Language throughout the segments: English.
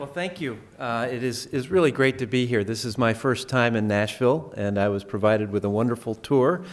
Well, thank you. It is really great to be here. This is my first time in Nashville, and I was provided with a wonderful tour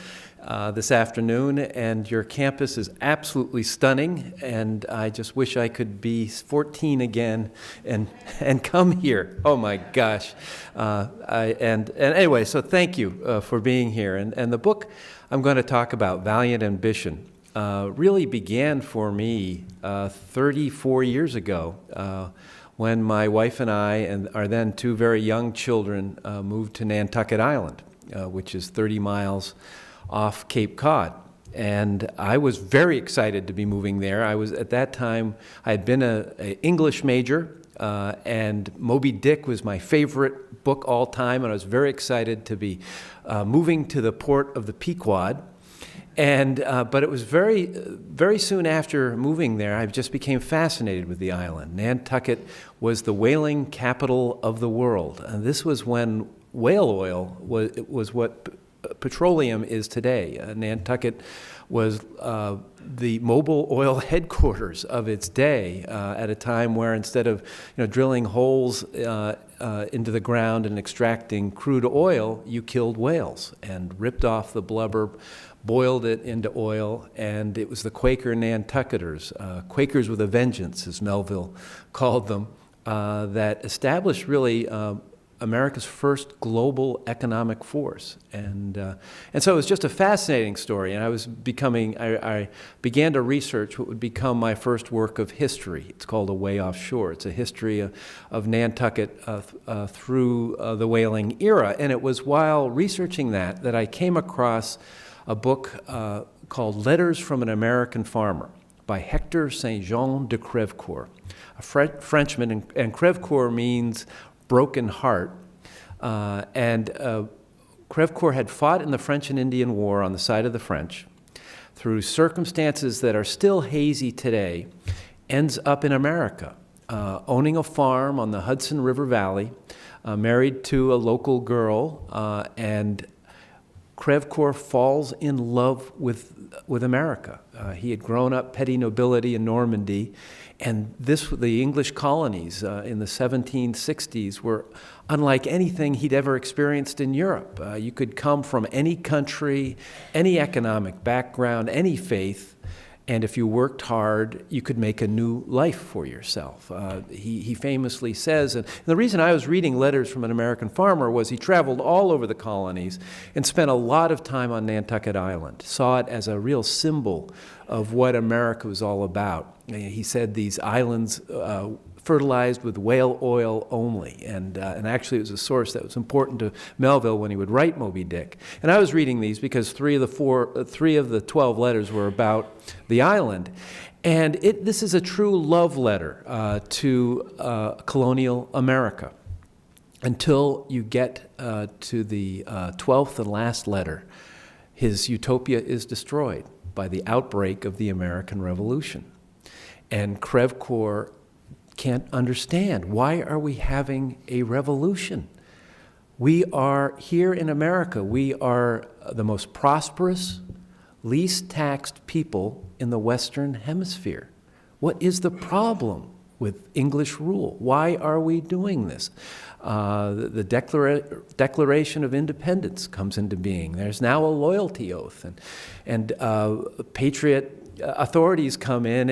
this afternoon, and your campus is absolutely stunning, and I just wish I could be 14 again and come here. Oh my gosh. And anyway, so thank you for being here. And the book I'm going to talk about, Valiant Ambition, really began for me 34 years ago when my wife and I and our then two very young children moved to Nantucket Island, which is 30 miles off Cape Cod. And I was very excited to be moving there. At that time, I had been an English major, and Moby Dick was my favorite book all time, and I was very excited to be moving to the port of the Pequod. But it was very soon after moving there, I just became fascinated with the island. Nantucket was the whaling capital of the world. And this was when whale oil was what petroleum is today. Nantucket was the Mobil Oil headquarters of its day at a time where instead of drilling holes into the ground and extracting crude oil, you killed whales and ripped off the blubber, boiled it into oil, and it was the Quaker Nantucketers, Quakers with a vengeance, as Melville called them, that established really America's first global economic force. And so it was just a fascinating story, and I began to research what would become my first work of history. It's called A Way Offshore. It's a history of Nantucket through the whaling era, and it was while researching that I came across a book called Letters from an American Farmer by Hector St. Jean de Crèvecoeur, a Frenchman, and Crèvecoeur means broken heart. Crèvecoeur had fought in the French and Indian War on the side of the French. Through circumstances that are still hazy today, ends up in America, owning a farm on the Hudson River Valley, married to a local girl, and Crèvecoeur falls in love with America. He had grown up petty nobility in Normandy, and the English colonies in the 1760s were unlike anything he'd ever experienced in Europe. You could come from any country, any economic background, any faith, and if you worked hard, you could make a new life for yourself. He famously says, and the reason I was reading Letters from an American Farmer was he traveled all over the colonies and spent a lot of time on Nantucket Island, saw it as a real symbol of what America was all about. He said these islands fertilized with whale oil only, and actually it was a source that was important to Melville when he would write Moby Dick. And I was reading these because three of the 12 letters were about the island, and this is a true love letter to colonial America until you get to the 12th and last letter. His utopia is destroyed by the outbreak of the American Revolution, and Crèvecoeur can't understand. Why are we having a revolution? We are here in America. We are the most prosperous, least taxed people in the Western Hemisphere. What is the problem with English rule? Why are we doing this? The Declaration of Independence comes into being. There's now a loyalty oath, and patriot authorities come in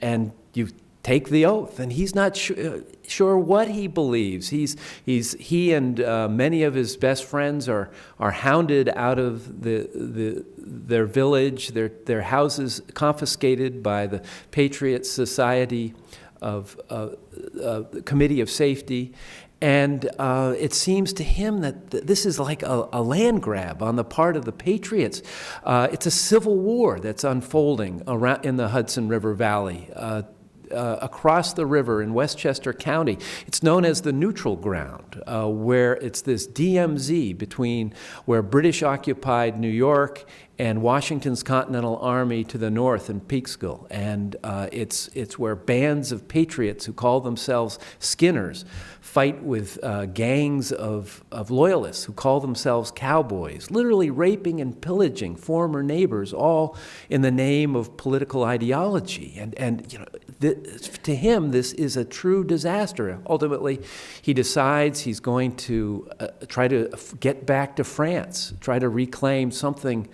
and you take the oath, and he's not sure what he believes. He and many of his best friends are hounded out of their village, their houses confiscated by the Patriot Society of Committee of Safety. And it seems to him that this is like a land grab on the part of the Patriots. It's a civil war that's unfolding around in the Hudson River Valley. Across the river in Westchester County. It's known as the neutral ground, where it's this DMZ between where British occupied New York and Washington's Continental Army to the north in Peekskill. And it's where bands of patriots who call themselves Skinners fight with gangs of loyalists who call themselves cowboys, literally raping and pillaging former neighbors, all in the name of political ideology. And you know, to him, this is a true disaster. Ultimately, he decides he's going to try to get back to France, try to reclaim something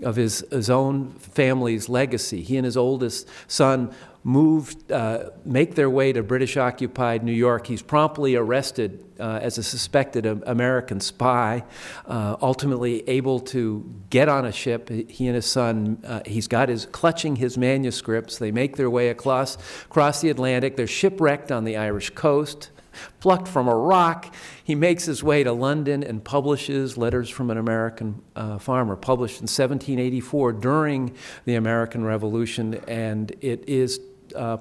of his own family's legacy. He and his oldest son make their way to British-occupied New York. He's promptly arrested as a suspected American spy, ultimately able to get on a ship. He and his son, clutching his manuscripts. They make their way across the Atlantic. They're shipwrecked on the Irish coast. Plucked from a rock, he makes his way to London and publishes Letters from an American Farmer, published in 1784 during the American Revolution, and it is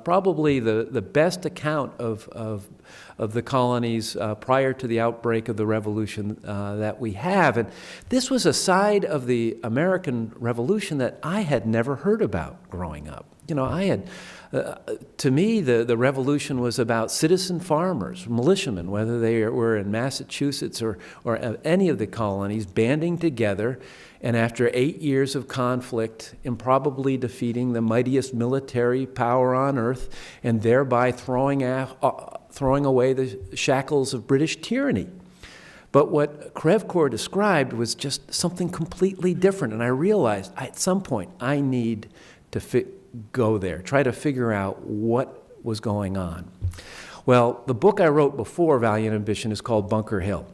probably the best account of the colonies prior to the outbreak of the Revolution that we have. And this was a side of the American Revolution that I had never heard about growing up. You know, to me, the Revolution was about citizen farmers, militiamen, whether they were in Massachusetts or any of the colonies, banding together, and after 8 years of conflict, improbably defeating the mightiest military power on earth, and thereby throwing away the shackles of British tyranny. But what Krevkor described was just something completely different, and I realized at some point I need to go there, try to figure out what was going on. Well, the book I wrote before Valiant Ambition is called Bunker Hill.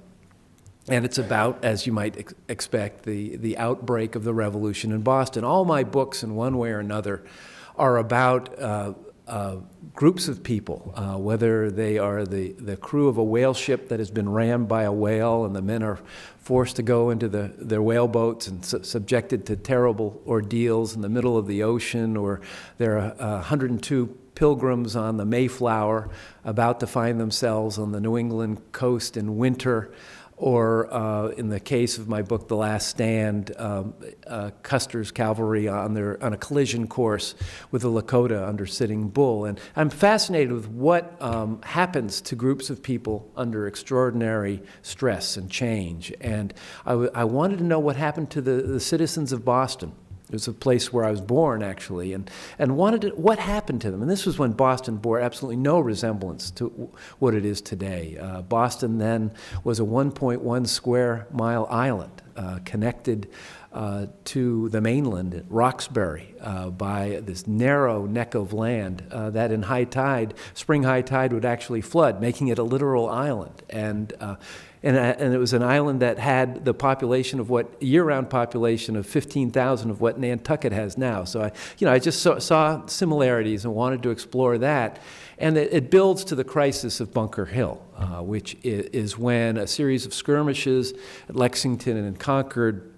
And it's about, as you might expect, the outbreak of the revolution in Boston. All my books, in one way or another, are about groups of people, whether they are the crew of a whale ship that has been rammed by a whale and the men are forced to go into their whaleboats and subjected to terrible ordeals in the middle of the ocean, or there are 102 pilgrims on the Mayflower about to find themselves on the New England coast in winter, or in the case of my book, The Last Stand, Custer's cavalry on a collision course with the Lakota under Sitting Bull. And I'm fascinated with what happens to groups of people under extraordinary stress and change. And I wanted to know what happened to the citizens of Boston. It was a place where I was born, actually, and what happened to them. And this was when Boston bore absolutely no resemblance to what it is today. Boston then was a 1.1 square mile island connected to the mainland at Roxbury by this narrow neck of land that in high tide, spring high tide, would actually flood, making it a literal island. And it was an island that had the population of year-round population of 15,000 of what Nantucket has now. So I just saw similarities and wanted to explore that. And it builds to the crisis of Bunker Hill, which is when a series of skirmishes at Lexington and Concord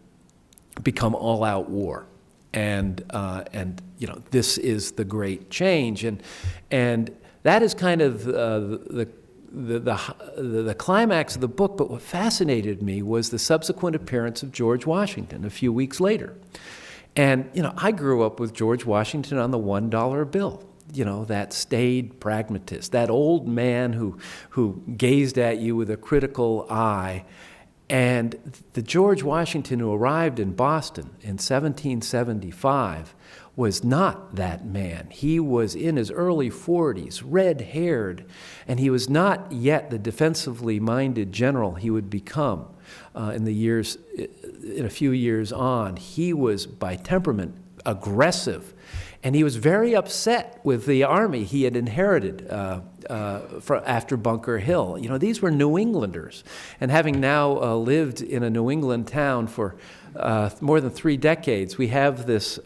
become all-out war. And this is the great change. And that is kind of the climax of the book, but what fascinated me was the subsequent appearance of George Washington a few weeks later. And, I grew up with George Washington on the $1 bill, that staid pragmatist, that old man who gazed at you with a critical eye. And the George Washington who arrived in Boston in 1775 was not that man. He was in his early 40s, red-haired, and he was not yet the defensively minded general he would become in a few years on. He was, by temperament, aggressive, and he was very upset with the army he had inherited after Bunker Hill. These were New Englanders, and having now lived in a New England town for more than 3 decades, we have this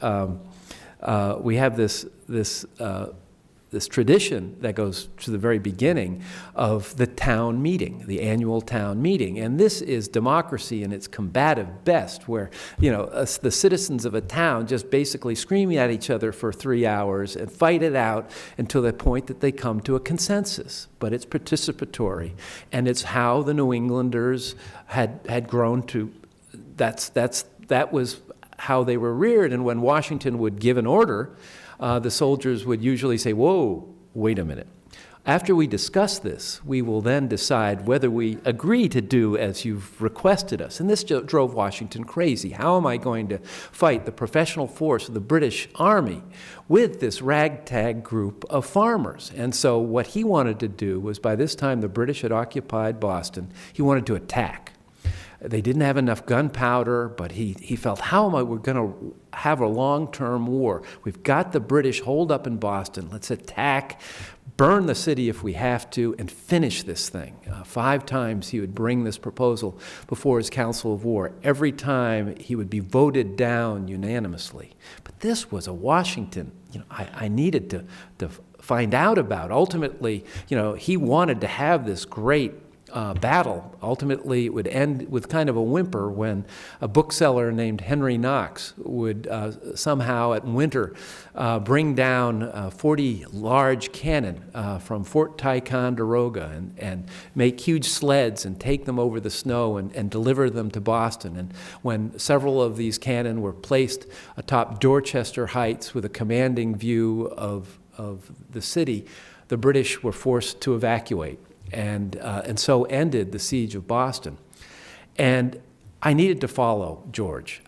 tradition that goes to the very beginning of the town meeting, the annual town meeting. And this is democracy in its combative best, where, the citizens of a town just basically screaming at each other for 3 hours and fight it out until the point that they come to a consensus. But it's participatory, and it's how the New Englanders had grown to, that was how they were reared. And when Washington would give an order, the soldiers would usually say, whoa, wait a minute. After we discuss this, we will then decide whether we agree to do as you've requested us. And this drove Washington crazy. How am I going to fight the professional force of the British Army with this ragtag group of farmers? And so what he wanted to do was, by this time the British had occupied Boston, he wanted to attack. They didn't have enough gunpowder, but he felt, how am I going to have a long-term war? We've got the British holed up in Boston. Let's attack, burn the city if we have to, and finish this thing. 5 times he would bring this proposal before his Council of War. Every time he would be voted down unanimously. But this was a Washington, I needed to find out about. Ultimately, he wanted to have this great battle. Ultimately, it would end with kind of a whimper when a bookseller named Henry Knox would somehow at winter bring down 40 large cannon from Fort Ticonderoga and make huge sleds and take them over the snow and deliver them to Boston. And when several of these cannon were placed atop Dorchester Heights with a commanding view of the city, the British were forced to evacuate. And so ended the siege of Boston. And I needed to follow George.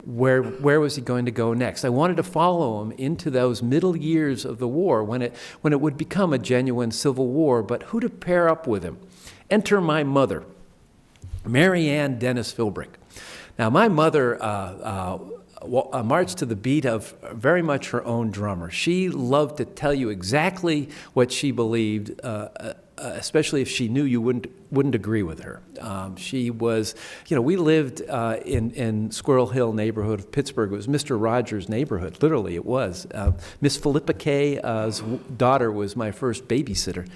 Where was he going to go next? I wanted to follow him into those middle years of the war when it would become a genuine civil war, but who to pair up with him? Enter my mother, Mary Ann Dennis Philbrick. Now, my mother marched to the beat of very much her own drummer. She loved to tell you exactly what she believed, especially if she knew you wouldn't agree with her. She was, we lived in Squirrel Hill neighborhood of Pittsburgh. It was Mr. Rogers' neighborhood, literally it was. Miss Philippa Kay's daughter was my first babysitter.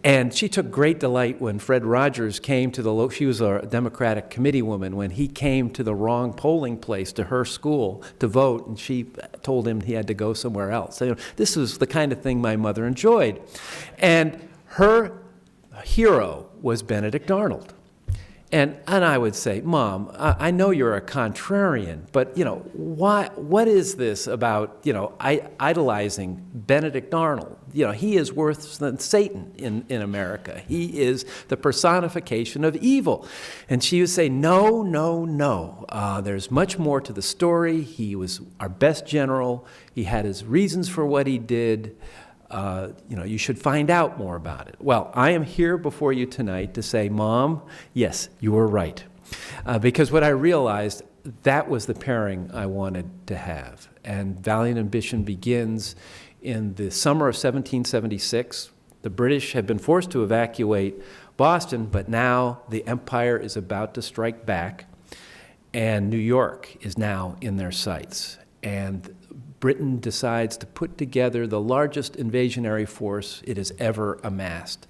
And she took great delight when Fred Rogers came to she was a Democratic committee woman, when he came to the wrong polling place to her school to vote, and she told him he had to go somewhere else. So, this was the kind of thing my mother enjoyed. And her hero was Benedict Arnold. And I would say, Mom, I know you're a contrarian, but, what is this about, idolizing Benedict Arnold? He is worse than Satan in America. He is the personification of evil. And she would say, no, no, no. There's much more to the story. He was our best general. He had his reasons for what he did. You should find out more about it. Well, I am here before you tonight to say, Mom, yes, you were right. Because what I realized, that was the pairing I wanted to have. And Valiant Ambition begins in the summer of 1776. The British had been forced to evacuate Boston, but now the empire is about to strike back, and New York is now in their sights. And Britain decides to put together the largest invasionary force it has ever amassed.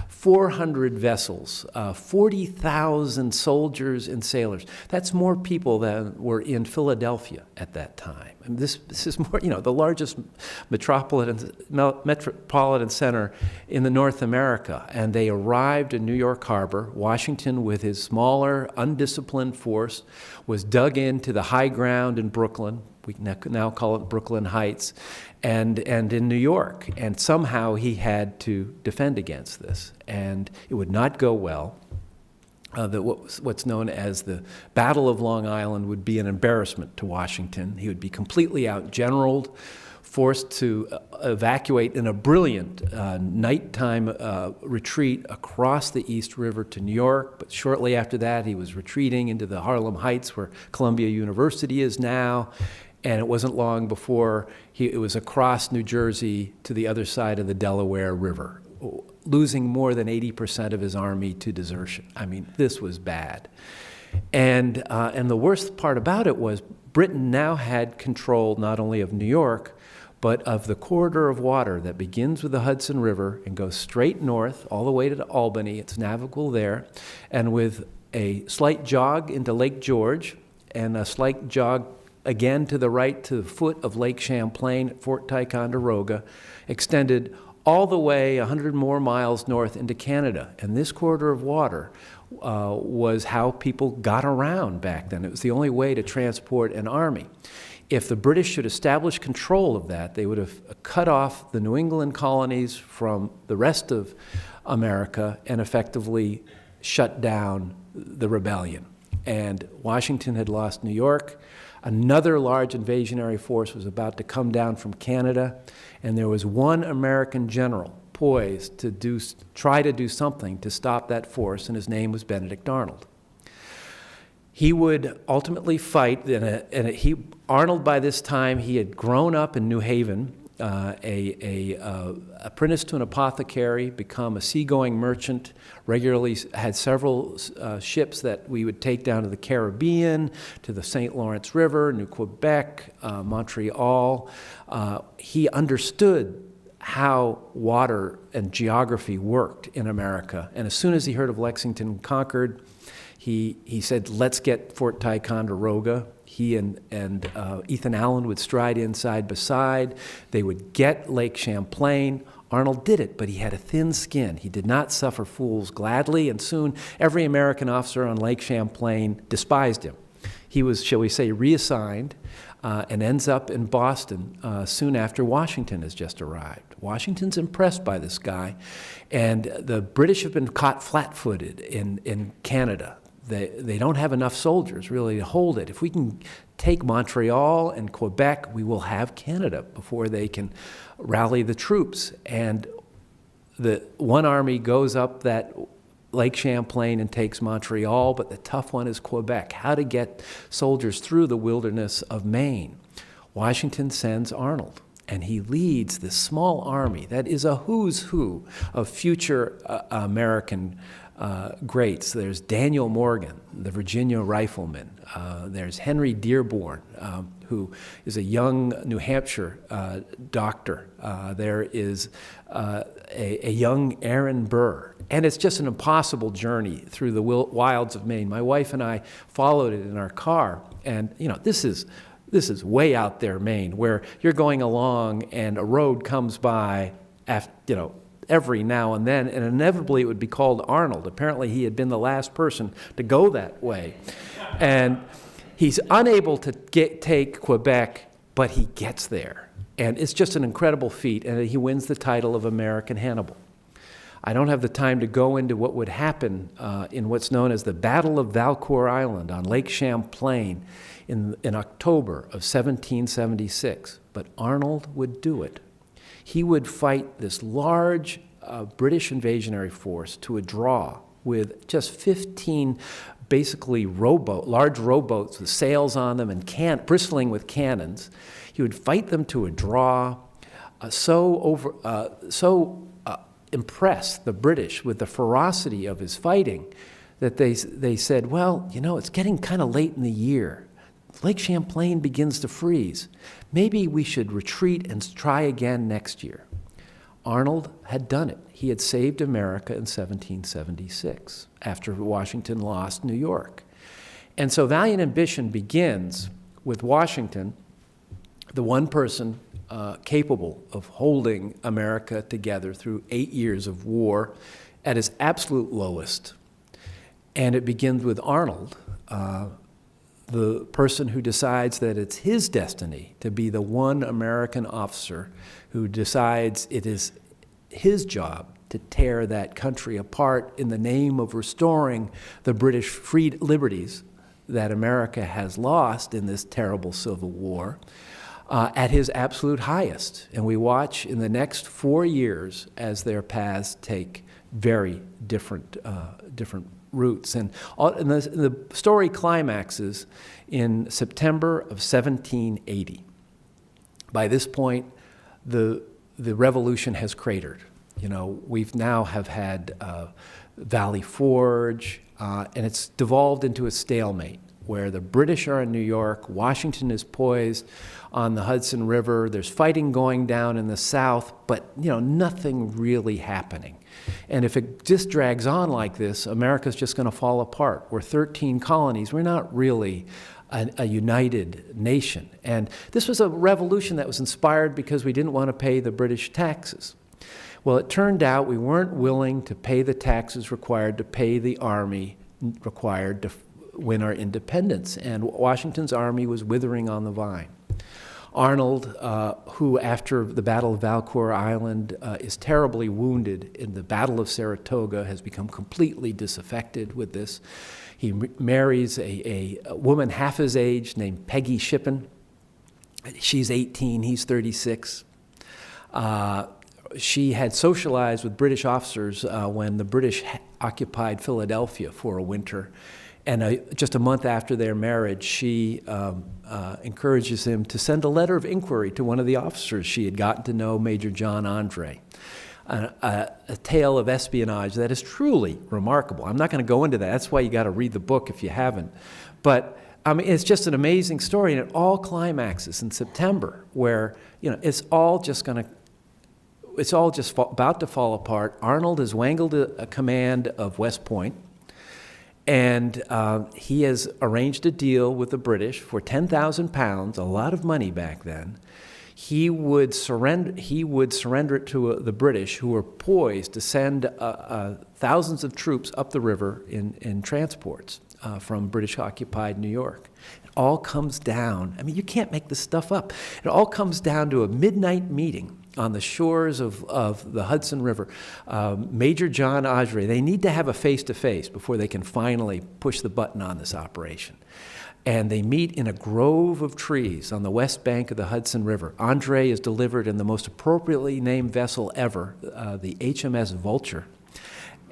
400 vessels, 40,000 soldiers and sailors. That's more people than were in Philadelphia at that time. And this is more, the largest metropolitan center in the North America. And they arrived in New York Harbor. Washington, with his smaller, undisciplined force, was dug into the high ground in Brooklyn. We now call it Brooklyn Heights, and in New York. And somehow he had to defend against this, and it would not go well. What's known as the Battle of Long Island would be an embarrassment to Washington. He would be completely outgeneraled, forced to evacuate in a brilliant nighttime retreat across the East River to New York. But shortly after that, he was retreating into the Harlem Heights, where Columbia University is now. And it wasn't long before it was across New Jersey to the other side of the Delaware River, losing more than 80% of his army to desertion. I mean, this was bad. And the worst part about it was Britain now had control not only of New York, but of the corridor of water that begins with the Hudson River and goes straight north all the way to Albany. It's navigable there. And with a slight jog into Lake George and a slight jog again to the right to the foot of Lake Champlain at Fort Ticonderoga, extended all the way 100 more miles north into Canada. And this corridor of water was how people got around back then. It was the only way to transport an army. If the British should establish control of that, they would have cut off the New England colonies from the rest of America and effectively shut down the rebellion. And Washington had lost New York. Another large invasionary force was about to come down from Canada, and there was one American general poised to try to do something to stop that force, and his name was Benedict Arnold. He would ultimately fight, Arnold by this time, he had grown up in New Haven, apprentice to an apothecary, become a seagoing merchant, regularly had several ships that we would take down to the Caribbean, to the St. Lawrence River, New Quebec, Montreal. He understood how water and geography worked in America. And as soon as he heard of Lexington conquered, he said, let's get Fort Ticonderoga. He and Ethan Allen would stride in side by side. They would get Lake Champlain. Arnold did it, but he had a thin skin. He did not suffer fools gladly, and soon every American officer on Lake Champlain despised him. He was, shall we say, reassigned and ends up in Boston soon after Washington has just arrived. Washington's impressed by this guy, and the British have been caught flat-footed in Canada. They don't have enough soldiers, really, to hold it. If we can take Montreal and Quebec, we will have Canada before they can rally the troops. And the one army goes up that Lake Champlain and takes Montreal, but the tough one is Quebec. How to get soldiers through the wilderness of Maine. Washington sends Arnold, and he leads this small army that is a who's who of future American greats. There's Daniel Morgan, the Virginia rifleman. There's Henry Dearborn, who is a young New Hampshire doctor. There is a young Aaron Burr. And it's just an impossible journey through the wilds of Maine. My wife and I followed it in our car. And, this is way out there, Maine, where you're going along and a road comes by, every now and then, and inevitably it would be called Arnold. Apparently he had been the last person to go that way. And he's unable to take Quebec, but he gets there. And it's just an incredible feat, and he wins the title of American Hannibal. I don't have the time to go into what would happen in what's known as the Battle of Valcour Island on Lake Champlain in October of 1776, but Arnold would do it. He would fight this large British invasionary force to a draw with just 15 basically large rowboats with sails on them and bristling with cannons. He would fight them to a draw, impressed the British with the ferocity of his fighting that they said, well, it's getting kind of late in the year. Lake Champlain begins to freeze. Maybe we should retreat and try again next year. Arnold had done it. He had saved America in 1776 after Washington lost New York. And so Valiant Ambition begins with Washington, the one person capable of holding America together through 8 years of war at its absolute lowest. And it begins with Arnold, the person who decides that it's his destiny to be the one American officer who decides it is his job to tear that country apart in the name of restoring the British liberties that America has lost in this terrible Civil War at his absolute highest. And we watch in the next 4 years as their paths take very different routes. And the story climaxes in September of 1780. By this point, the revolution has cratered. We've now have had Valley Forge, and it's devolved into a stalemate where the British are in New York, Washington is poised on the Hudson River, there's fighting going down in the south, but nothing really happening. And if it just drags on like this, America's just going to fall apart. We're 13 colonies. We're not really a united nation. And this was a revolution that was inspired because we didn't want to pay the British taxes. Well, it turned out we weren't willing to pay the taxes required to pay the army required to win our independence, and Washington's army was withering on the vine. Arnold, who after the Battle of Valcour Island is terribly wounded in the Battle of Saratoga, has become completely disaffected with this. He marries a woman half his age named Peggy Shippen. She's 18, he's 36. She had socialized with British officers when the British occupied Philadelphia for a winter. And just a month after their marriage, she encourages him to send a letter of inquiry to one of the officers she had gotten to know, Major John Andre. A tale of espionage that is truly remarkable. I'm not going to go into that. That's why you got to read the book if you haven't. But I mean, it's just an amazing story, and it all climaxes in September, where it's all just about to fall apart. Arnold has wangled a command of West Point, and he has arranged a deal with the British for 10,000 pounds, a lot of money back then. He would surrender it to the British, who were poised to send thousands of troops up the river in transports from British-occupied New York. It all comes down. I mean, you can't make this stuff up. It all comes down to a midnight meeting on the shores of the Hudson River. Major John Andre, they need to have a face-to-face before they can finally push the button on this operation. And they meet in a grove of trees on the west bank of the Hudson River. Andre is delivered in the most appropriately named vessel ever, the HMS Vulture.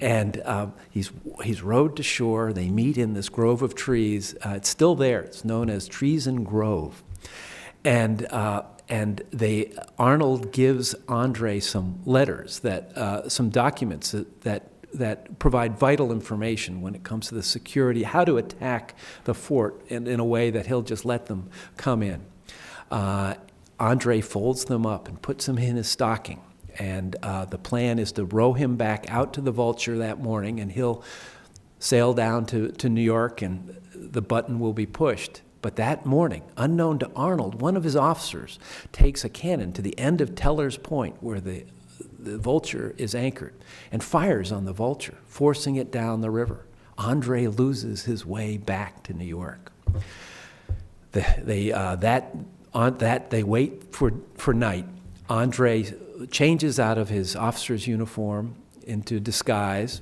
And he's rowed to shore. They meet in this grove of trees. It's still there. It's known as Treason Grove. And Arnold gives Andre some letters, some documents that provide vital information when it comes to the security, how to attack the fort in a way that he'll just let them come in. Andre folds them up and puts them in his stocking. And the plan is to row him back out to the Vulture that morning, and he'll sail down to New York, and the button will be pushed. But that morning, unknown to Arnold, one of his officers takes a cannon to the end of Teller's Point, where the Vulture is anchored, and fires on the Vulture, forcing it down the river. Andre loses his way back to New York. They wait for night. Andre changes out of his officer's uniform into disguise,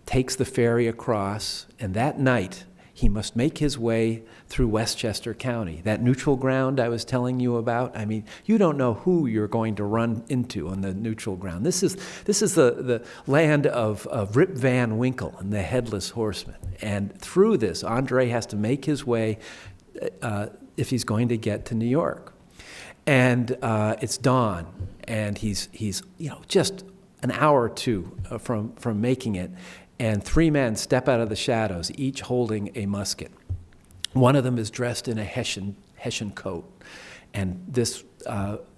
takes the ferry across, and that night he must make his way through Westchester County, that neutral ground I was telling you about. I mean, you don't know who you're going to run into on the neutral ground. This is the land of Rip Van Winkle and the Headless Horseman. And through this, Andre has to make his way if he's going to get to New York. And it's dawn, and he's just an hour or two from making it. And three men step out of the shadows, each holding a musket. One of them is dressed in a Hessian coat. And this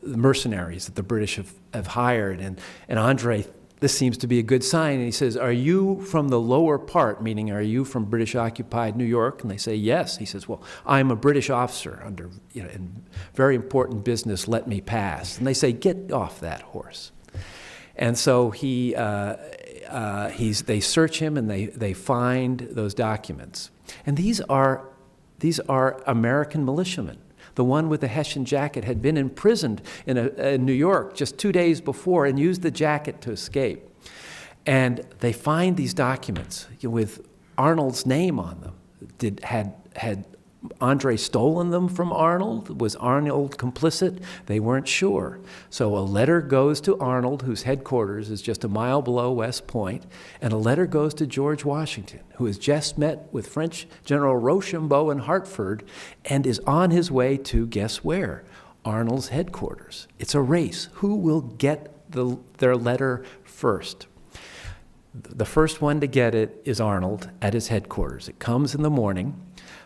mercenaries that the British have hired. And Andre, this seems to be a good sign. And he says, "Are you from the lower part?" Meaning, are you from British-occupied New York? And they say, "Yes." He says, "Well, I'm a British officer under in very important business. Let me pass." And they say, "Get off that horse." And so they search him, and they find those documents. And these are American militiamen. The one with the Hessian jacket had been imprisoned in New York just 2 days before and used the jacket to escape. And they find these documents with Arnold's name on them. Had Andre stolen them from Arnold? Was Arnold complicit? They weren't sure. So a letter goes to Arnold, whose headquarters is just a mile below West Point, and a letter goes to George Washington, who has just met with French General Rochambeau in Hartford and is on his way to, guess where? Arnold's headquarters. It's a race. Who will get their letter first? The first one to get it is Arnold at his headquarters. It comes in the morning.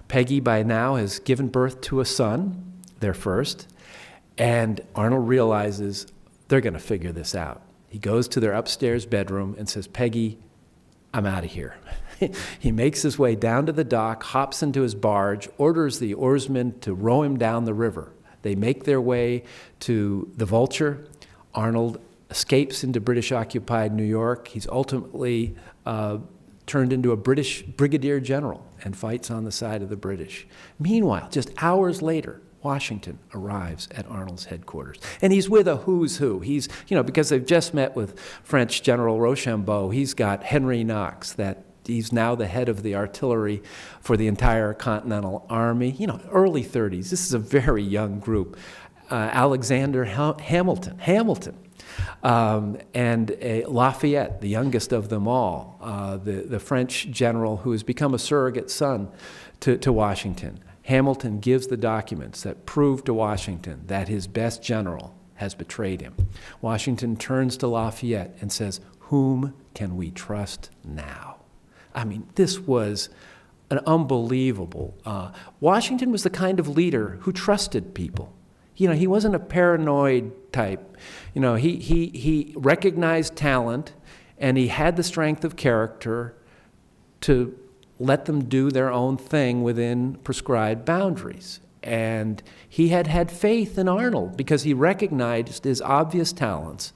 Peggy, by now, has given birth to a son, their first, and Arnold realizes they're going to figure this out. He goes to their upstairs bedroom and says, "Peggy, I'm out of here." He makes his way down to the dock, hops into his barge, orders the oarsmen to row him down the river. They make their way to the Vulture. Arnold escapes into British-occupied New York. He's ultimately turned into a British brigadier general and fights on the side of the British. Meanwhile, just hours later, Washington arrives at Arnold's headquarters. And he's with a who's who. He's, because they've just met with French General Rochambeau, he's got Henry Knox, that he's now the head of the artillery for the entire Continental Army. Early 30s. This is a very young group. Alexander Hamilton, and Lafayette, the youngest of them all, the French general who has become a surrogate son to Washington. Hamilton gives the documents that prove to Washington that his best general has betrayed him. Washington turns to Lafayette and says, "Whom can we trust now?" I mean, this was an unbelievable. Washington was the kind of leader who trusted people. He wasn't a paranoid type. He recognized talent, and he had the strength of character to let them do their own thing within prescribed boundaries. And he had faith in Arnold because he recognized his obvious talents.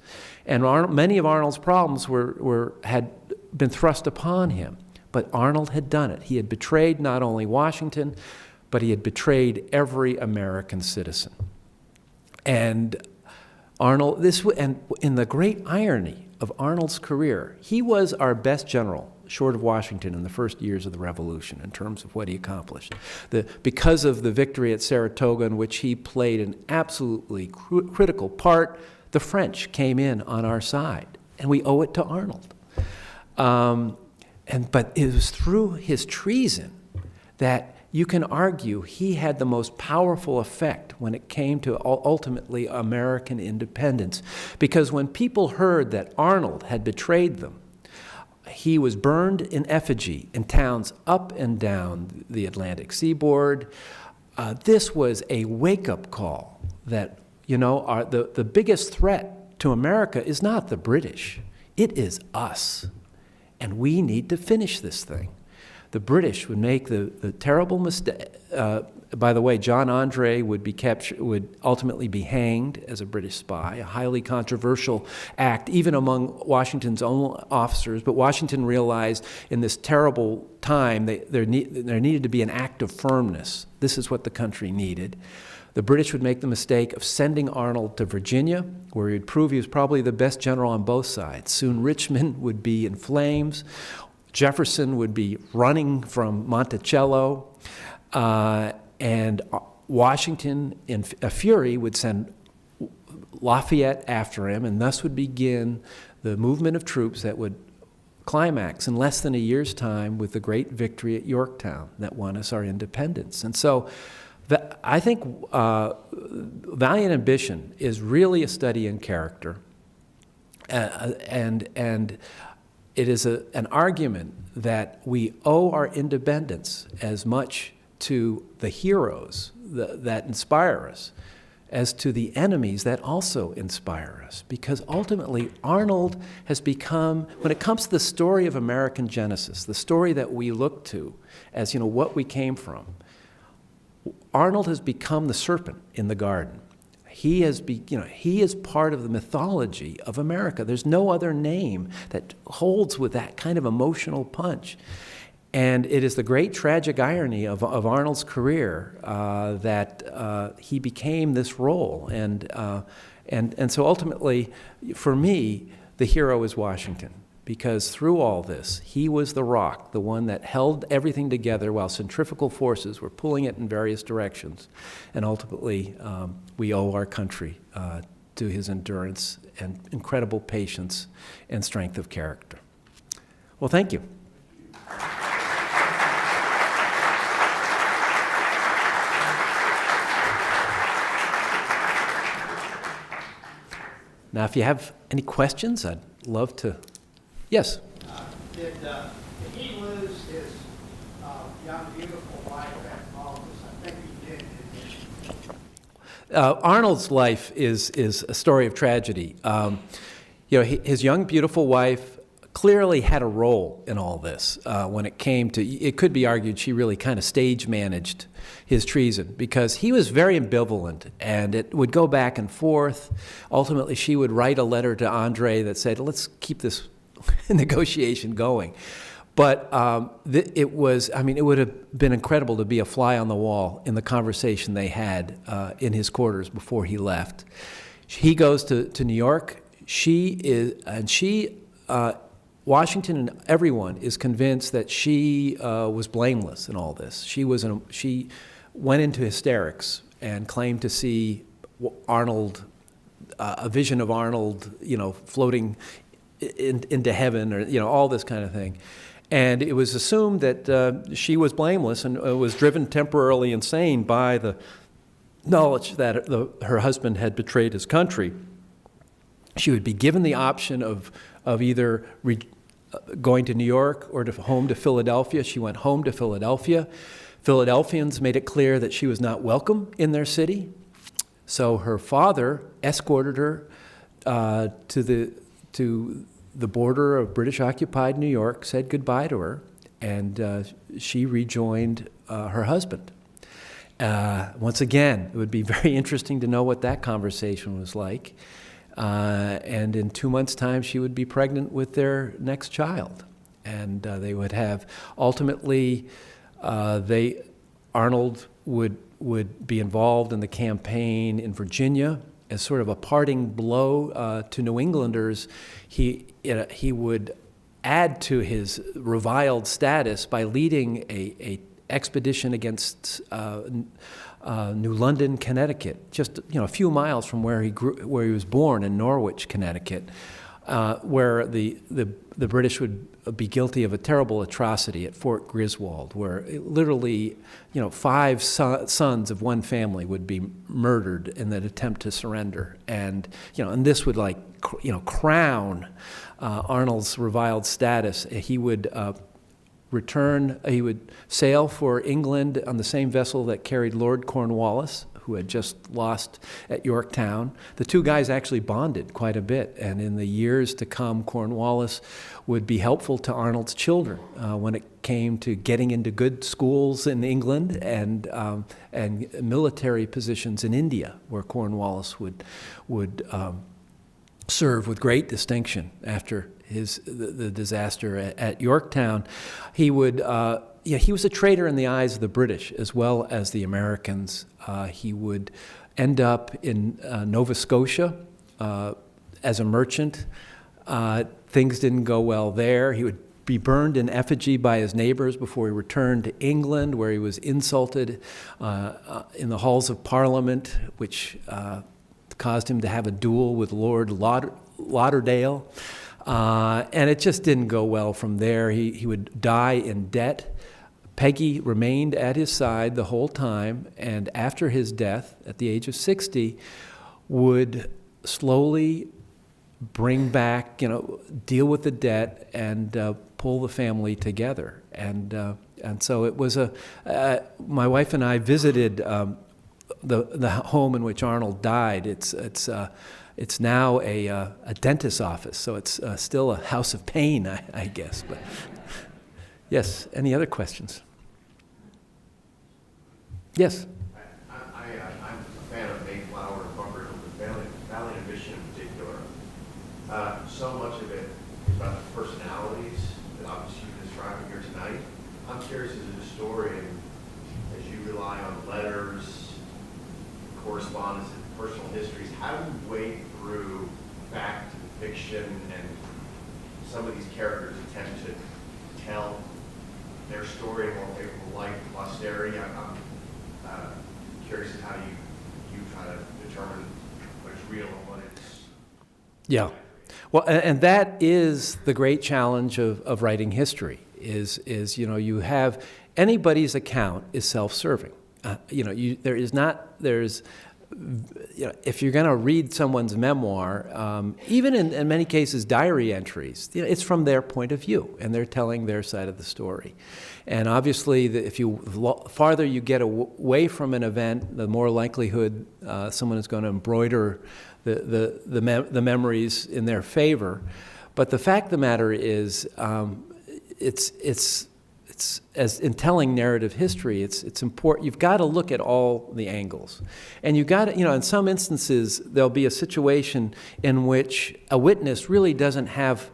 And many of Arnold's problems had been thrust upon him. But Arnold had done it. He had betrayed not only Washington, but he had betrayed every American citizen. And Arnold, and in the great irony of Arnold's career, he was our best general, short of Washington, in the first years of the Revolution in terms of what he accomplished. Because of the victory at Saratoga, in which he played an absolutely critical part, the French came in on our side, and we owe it to Arnold. But it was through his treason that you can argue he had the most powerful effect when it came to ultimately American independence. Because when people heard that Arnold had betrayed them, he was burned in effigy in towns up and down the Atlantic seaboard. This was a wake-up call that, the biggest threat to America is not the British. It is us. And we need to finish this thing. The British would make the terrible mistake. By the way, John Andre would ultimately be hanged as a British spy, a highly controversial act, even among Washington's own officers. But Washington realized in this terrible time there needed to be an act of firmness. This is what the country needed. The British would make the mistake of sending Arnold to Virginia, where he would prove he was probably the best general on both sides. Soon Richmond would be in flames. Jefferson would be running from Monticello, and Washington, in a fury, would send Lafayette after him, and thus would begin the movement of troops that would climax in less than a year's time with the great victory at Yorktown that won us our independence. And so I think Valiant Ambition is really a study in character, and it is an argument that we owe our independence as much to the heroes that inspire us as to the enemies that also inspire us. Because ultimately, Arnold has become, when it comes to the story of American Genesis, the story that we look to as what we came from, Arnold has become the serpent in the garden. He is part of the mythology of America. There's no other name that holds with that kind of emotional punch. And it is the great tragic irony of Arnold's career that he became this role. And so ultimately, for me, the hero is Washington. Because through all this, he was the rock, the one that held everything together while centrifugal forces were pulling it in various directions. And ultimately, we owe our country to his endurance and incredible patience and strength of character. Well, thank you. Now, if you have any questions, I'd love to. Yes? Did he lose his young, beautiful wife after all this? I think he did, didn't he? Arnold's life is a story of tragedy. His young, beautiful wife clearly had a role in all this when it came to, it could be argued she really kind of stage managed his treason, because he was very ambivalent, and it would go back and forth. Ultimately, she would write a letter to Andre that said, let's keep this negotiation going. But it was, I mean, it would have been incredible to be a fly on the wall in the conversation they had in his quarters before he left. He goes to New York. Washington and everyone is convinced that she was blameless in all this. She went into hysterics and claimed to see Arnold, a vision of Arnold, floating into heaven, or all this kind of thing. And it was assumed that she was blameless and was driven temporarily insane by the knowledge that her husband had betrayed his country. She would be given the option of either going to New York or home to Philadelphia. She went home to Philadelphia. Philadelphians made it clear that she was not welcome in their city. So her father escorted her to the border of British-occupied New York, said goodbye to her, and she rejoined her husband. Once again, it would be very interesting to know what that conversation was like. And in 2 months' time, she would be pregnant with their next child. And they would have, ultimately, Arnold would be involved in the campaign in Virginia as sort of a parting blow to New Englanders. He would add to his reviled status by leading a expedition against New London, Connecticut, just a few miles from where he was born in Norwich, Connecticut, where the British would be guilty of a terrible atrocity at Fort Griswold, where literally 5 sons of one family would be murdered in that attempt to surrender, and and this would crown Arnold's reviled status. He would he would sail for England on the same vessel that carried Lord Cornwallis, who had just lost at Yorktown. The two guys actually bonded quite a bit, and in the years to come, Cornwallis would be helpful to Arnold's children when it came to getting into good schools in England and military positions in India, where Cornwallis would serve with great distinction after the disaster at Yorktown. He was a traitor in the eyes of the British as well as the Americans. He would end up in Nova Scotia as a merchant. Things didn't go well there. He would be burned in effigy by his neighbors before he returned to England, where he was insulted in the halls of Parliament, which caused him to have a duel with Lord Lauderdale. And it just didn't go well from there. He would die in debt. Peggy remained at his side the whole time, and after his death, at the age of 60, would slowly bring back, deal with the debt and pull the family together. And so it was my wife and I visited the home in which Arnold died. It's now a dentist's office, so it's still a house of pain, I guess. But yes, any other questions? Yes? I'm a fan of Mayflower and Bunker Hill, but Valley of Mission in particular. So much of it is about the personalities that obviously you're describing here tonight. I'm curious as a historian, as you rely on letters, correspondence, and personal histories, how do you wade through fact and fiction and some of these characters attempt to tell their story in a more favorable light to posterity? I'm curious as how you try to determine what is real and what is... Yeah. Well, and that is the great challenge of writing history, is you have anybody's account is self-serving. If you're going to read someone's memoir, even in many cases diary entries, it's from their point of view, and they're telling their side of the story. And obviously, the farther you get away from an event, the more likelihood someone is going to embroider the memories in their favor. But the fact of the matter is, it's as in telling narrative history, it's important. You've got to look at all the angles, and you've got to, in some instances, there'll be a situation in which a witness really doesn't have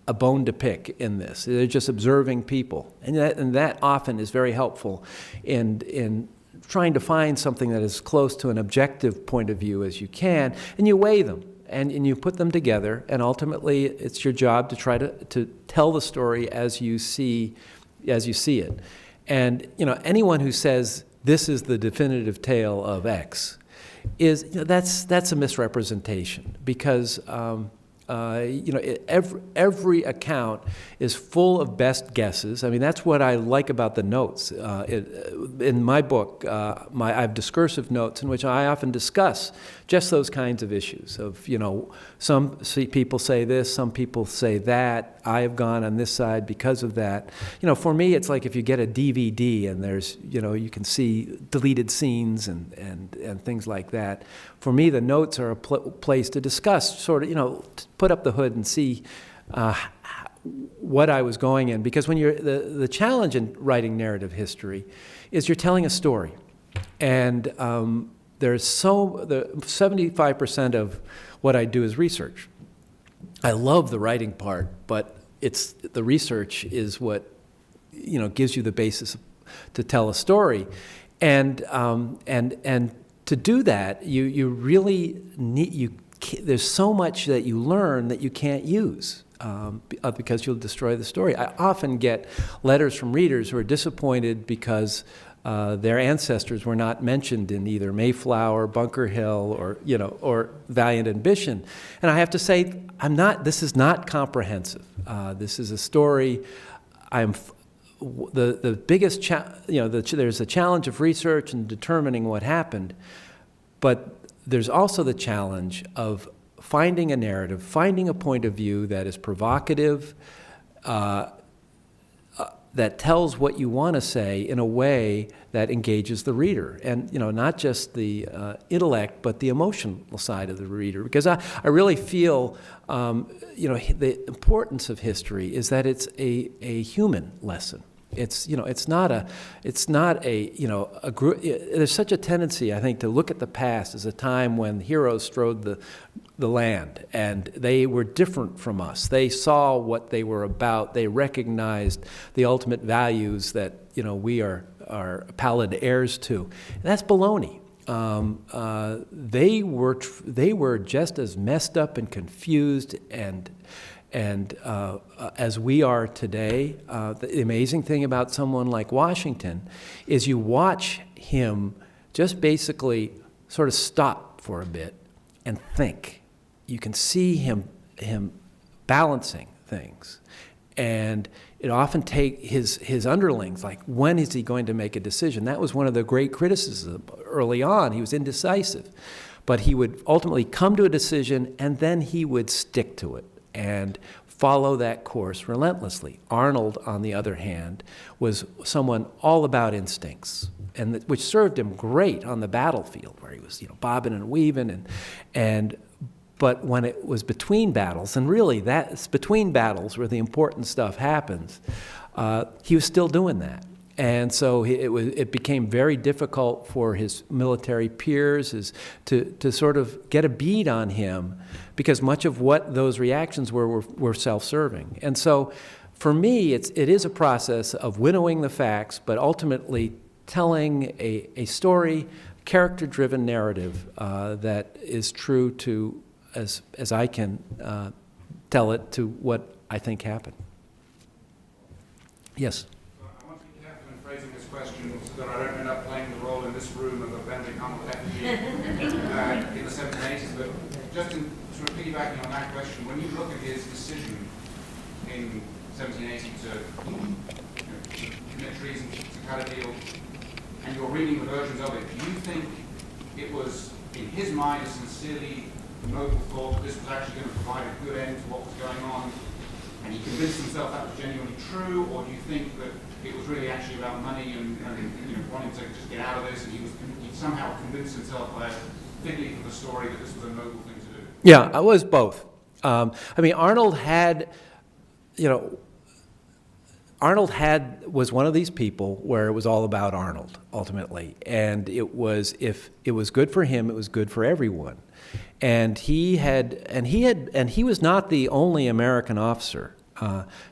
a bone to pick in this. They're just observing people, and that often is very helpful in trying to find something that is close to an objective point of view as you can, and you weigh them. And you put them together, and ultimately it's your job to try to tell the story as you see it. And anyone who says this is the definitive tale of X is that's a misrepresentation, because every account is full of best guesses. I mean, that's what I like about the notes. In my book, I have discursive notes in which I often discuss just those kinds of issues of, some people say this, some people say that. I have gone on this side because of that. For me, it's like if you get a DVD and there's, you can see deleted scenes and things like that. For me, the notes are a place to discuss, sort of, to put up the hood and see what I was going in. Because when the challenge in writing narrative history is you're telling a story. And there's 75% of what I do is research. I love the writing part, but the research is what gives you the basis to tell a story, and to do that you really need there's so much that you learn that you can't use. Because you'll destroy the story. I often get letters from readers who are disappointed because their ancestors were not mentioned in either Mayflower, Bunker Hill, or Valiant Ambition, and I have to say, this is not comprehensive. This is a story. The biggest there's a challenge of research and determining what happened, but there's also the challenge of finding a narrative, finding a point of view that is provocative, that tells what you want to say in a way that engages the reader, and not just the intellect, but the emotional side of the reader. Because I really feel the importance of history is that it's a human lesson. It's not a group. There's such a tendency, I think, to look at the past as a time when heroes strode the land, and they were different from us. They saw what they were about. They recognized the ultimate values that we are pallid heirs to. And that's baloney. They were just as messed up and confused and as we are today. The amazing thing about someone like Washington is you watch him just basically sort of stop for a bit and think. You can see him balancing things, and it often take his underlings, like, when is he going to make a decision? That was one of the great criticisms early on. He was indecisive, but he would ultimately come to a decision, and then he would stick to it and follow that course relentlessly. Arnold, on the other hand, was someone all about instincts, and which served him great on the battlefield, where he was bobbing and weaving, but when it was between battles, and really that's between battles where the important stuff happens, he was still doing that. And so it became very difficult for his military peers to sort of get a bead on him, because much of what those reactions were self-serving. And so for me, it is a process of winnowing the facts, but ultimately telling a story, character-driven narrative that is true to, as I can tell it, to what I think happened. Yes? I want to be careful in phrasing this question so that I don't end up playing the role in this room of a Benedict Arnold effigy in the 1780s. But just in sort of piggybacking on that question, when you look at his decision in 1780 to commit treason, to cut a deal, and you're reading the versions of it, do you think it was, in his mind, a sincerely noble thought that this was actually going to provide a good end to what was going on, and he convinced himself that was genuinely true, or do you think that it was really actually about money and wanting to just get out of this, and he somehow convinced himself by fig leaf of the story that this was a noble thing to do? Yeah, I was both. I mean, Arnold had, you know, was one of these people where it was all about Arnold ultimately, and it was, if it was good for him, it was good for everyone. And he was not the only American officer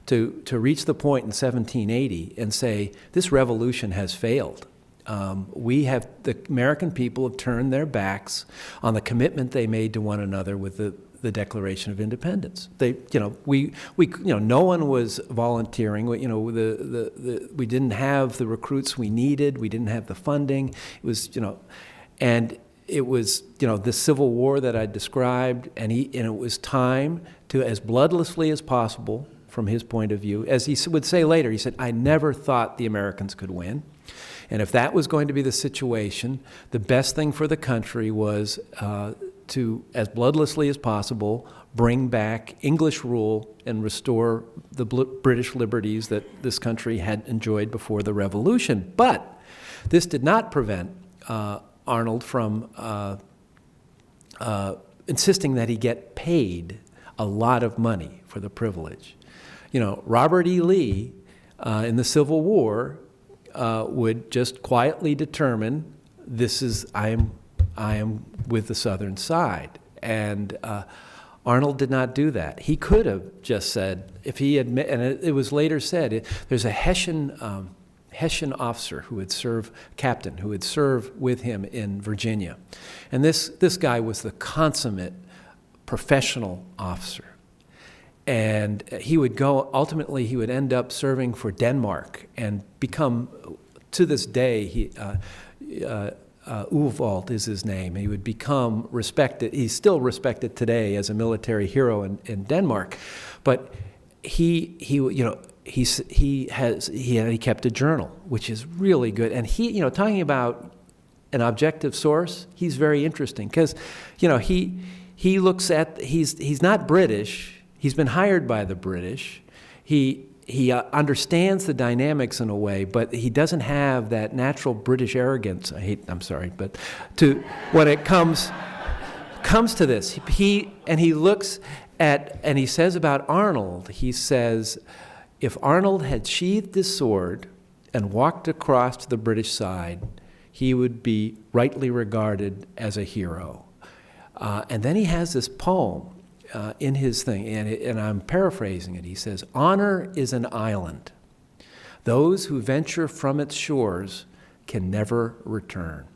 to reach the point in 1780 and say, this revolution has failed. The American people have turned their backs on the commitment they made to one another with the Declaration of Independence. No one was volunteering. We didn't have the recruits we needed. We didn't have the funding. It was, and it was, the Civil War that I described, and it was time to, as bloodlessly as possible, from his point of view, as he would say later, he said, I never thought the Americans could win. And if that was going to be the situation, the best thing for the country was to, as bloodlessly as possible, bring back English rule and restore the British liberties that this country had enjoyed before the Revolution. But this did not prevent Arnold from insisting that he get paid a lot of money for the privilege. Robert E. Lee in the Civil War would just quietly determine, I am with the Southern side. And Arnold did not do that. He could have just said, if he and it was later said, there's a Hessian officer who would serve, captain, who would serve with him in Virginia. And this guy was the consummate professional officer. And he would ultimately he would end up serving for Denmark and become, to this day, Uwald is his name. He would become respected. He's still respected today as a military hero in Denmark. But he kept a journal, which is really good. And talking about an objective source, he's very interesting because, he looks at, he's not British. He's been hired by the British. He understands the dynamics in a way, but he doesn't have that natural British arrogance. I'm sorry, but when it comes to this, he looks at, and he says about Arnold, he says, if Arnold had sheathed his sword and walked across to the British side, he would be rightly regarded as a hero. And then he has this poem in his thing, and I'm paraphrasing it. He says, honor is an island. Those who venture from its shores can never return.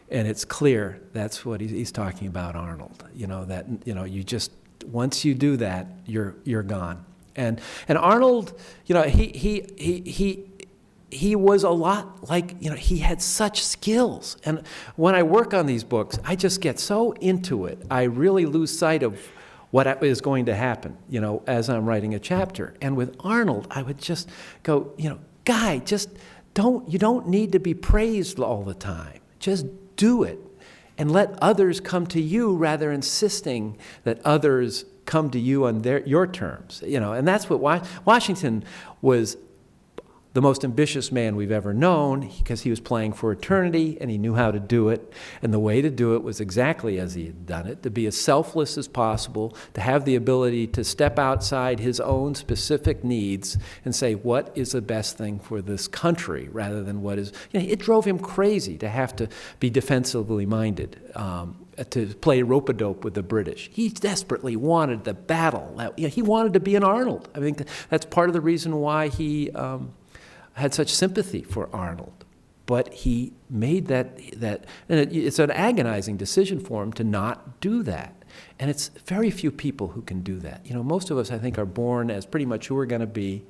And it's clear that's what he's talking about, Arnold. You just, once you do that, you're gone. And Arnold, he was a lot like, he had such skills. And when I work on these books, I just get so into it. I really lose sight of what is going to happen, as I'm writing a chapter. And with Arnold, I would just go, guy, you don't need to be praised all the time. Just do it and let others come to you rather insisting that others come to you on your terms. And that's what Washington was the most ambitious man we've ever known, because he was playing for eternity and he knew how to do it. And the way to do it was exactly as he had done it, to be as selfless as possible, to have the ability to step outside his own specific needs and say, what is the best thing for this country, rather than what is, it drove him crazy to have to be defensively minded, to play rope-a-dope with the British. He desperately wanted the battle. He wanted to be an Arnold. I think that's part of the reason why he had such sympathy for Arnold. But he made that and it's an agonizing decision for him to not do that. And it's very few people who can do that. Most of us, I think, are born as pretty much who we're going to be.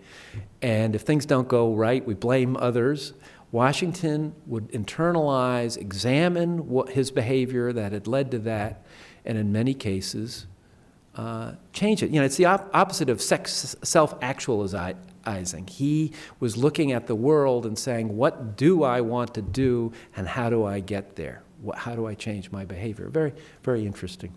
And if things don't go right, we blame others. Washington would internalize, examine his behavior that had led to that, and in many cases, change it. It's the opposite of self-actualizing. He was looking at the world and saying, what do I want to do, and how do I get there? How do I change my behavior? Very, very interesting.